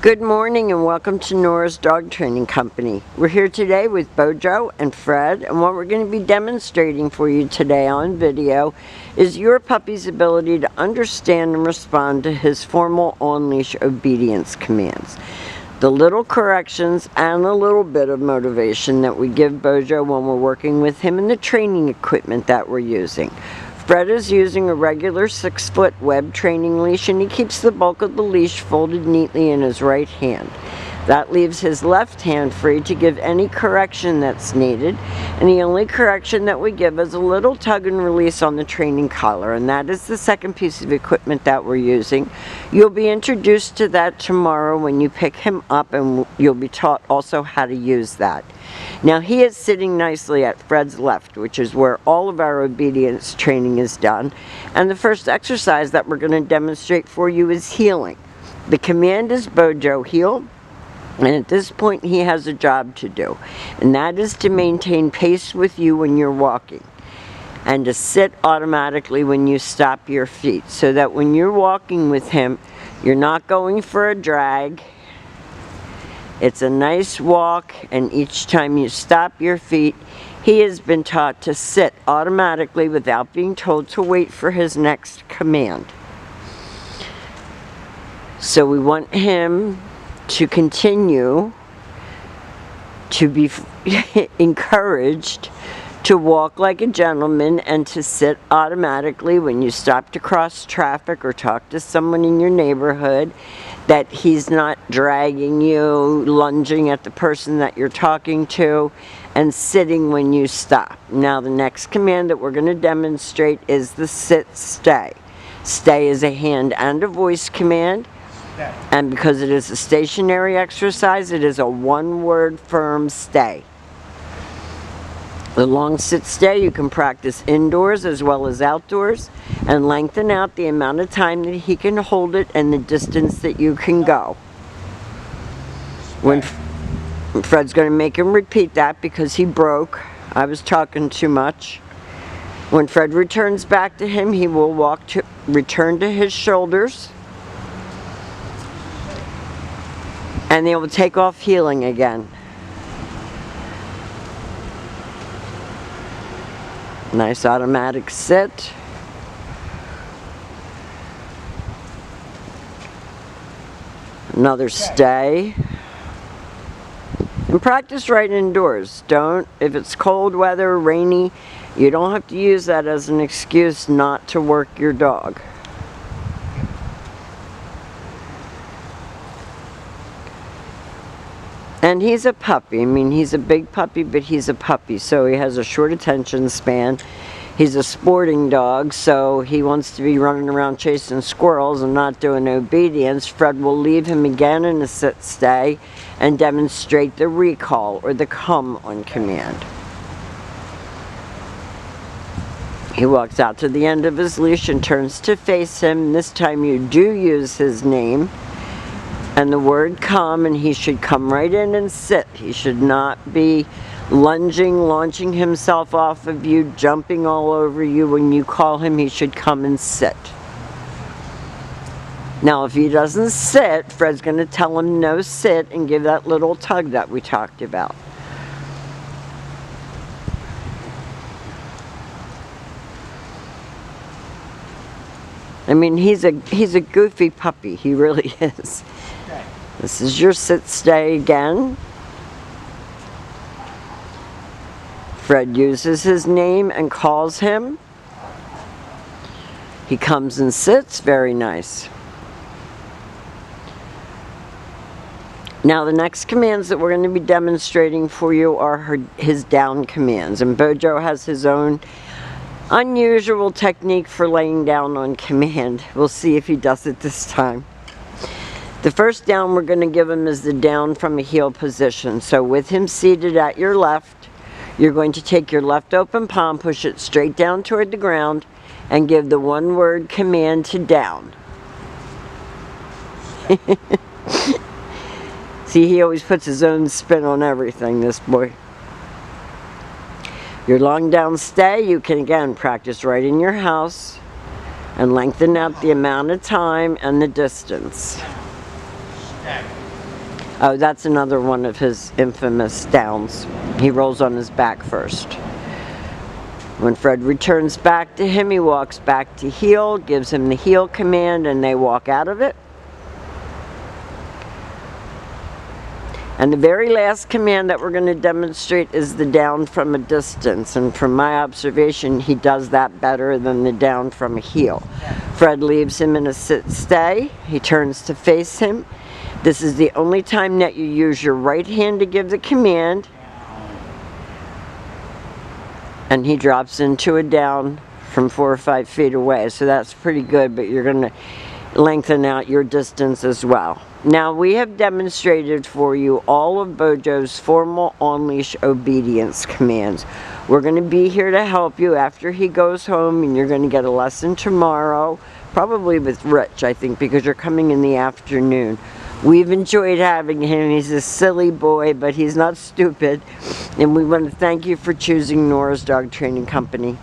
Good morning and welcome to Nora's Dog Training Company. We're here today with Bojo and Fred, and what we're going to be demonstrating for you today on video is your puppy's ability to understand and respond to his formal on-leash obedience commands. The little corrections and a little bit of motivation that we give Bojo when we're working with him and the training equipment that we're using. Fred is using a regular 6-foot web training leash, and he keeps the bulk of the leash folded neatly in his right hand. That leaves his left hand free to give any correction that's needed, and the only correction that we give is a little tug and release on the training collar, and that is the second piece of equipment that we're using. You'll be introduced to that tomorrow when you pick him up, and you'll be taught also how to use that. Now he is sitting nicely at Fred's left, which is where all of our obedience training is done, and the first exercise that we're going to demonstrate for you is heeling. The command is Bojo heel. And at this point he has a job to do, and that is to maintain pace with you when you're walking and to sit automatically when you stop your feet, so that when you're walking with him you're not going for a drag. It's a nice walk, and each time you stop your feet he has been taught to sit automatically without being told to wait for his next command. So we want him to continue to be encouraged to walk like a gentleman and to sit automatically when you stop to cross traffic or talk to someone in your neighborhood, that he's not dragging you, lunging at the person that you're talking to, and sitting when you stop. Now the next command that we're going to demonstrate is the sit stay. Stay is a hand and a voice command. And because it is a stationary exercise, it is a one-word firm stay. The long sit stay you can practice indoors as well as outdoors, and lengthen out the amount of time that he can hold it and the distance that you can go. When Fred's going to make him repeat that because he broke. I was talking too much. When Fred returns back to him, he will return to his shoulders, and they will take off heeling again. Nice automatic sit. Another stay. And practice right indoors. If it's cold weather, rainy, you don't have to use that as an excuse not to work your dog. And he's a puppy. I mean, he's a big puppy, but he's a puppy, so he has a short attention span. He's a sporting dog, so he wants to be running around chasing squirrels and not doing obedience. Fred will leave him again in a sit stay and demonstrate the recall or the come on command. He walks out to the end of his leash and turns to face him. This time you do use his name and the word come, and he should come right in and sit. He should not be lunging, launching himself off of you, jumping all over you. When you call him, he should come and sit. Now if he doesn't sit, Fred's going to tell him no sit and give that little tug that we talked about. I mean, he's a goofy puppy. He really is. This is your sit stay again. Fred uses his name and calls him. He comes and sits. Very nice. Now the next commands that we're going to be demonstrating for you are his down commands. And Bojo has his own unusual technique for laying down on command. We'll see if he does it this time. The first down we're going to give him is the down from a heel position. So with him seated at your left, you're going to take your left open palm, push it straight down toward the ground, and give the one-word command to down. See, he always puts his own spin on everything, this boy. Your long down stay, you can again practice right in your house and lengthen out the amount of time and the distance. Oh, that's another one of his infamous downs. He rolls on his back first. When Fred returns back to him, he walks back to heel, gives him the heel command, and they walk out of it. And the very last command that we're going to demonstrate is the down from a distance. And from my observation, he does that better than the down from a heel. Fred leaves him in a sit-stay. He turns to face him. This is the only time that you use your right hand to give the command. And he drops into a down from 4 or 5 feet away. So that's pretty good, but you're going to lengthen out your distance as well. Now we have demonstrated for you all of Bojo's formal on-leash obedience commands. We're going to be here to help you after he goes home, and you're going to get a lesson tomorrow, probably with Rich, I think, because you're coming in the afternoon. We've enjoyed having him. He's a silly boy, but he's not stupid. And we want to thank you for choosing Nora's Dog Training Company.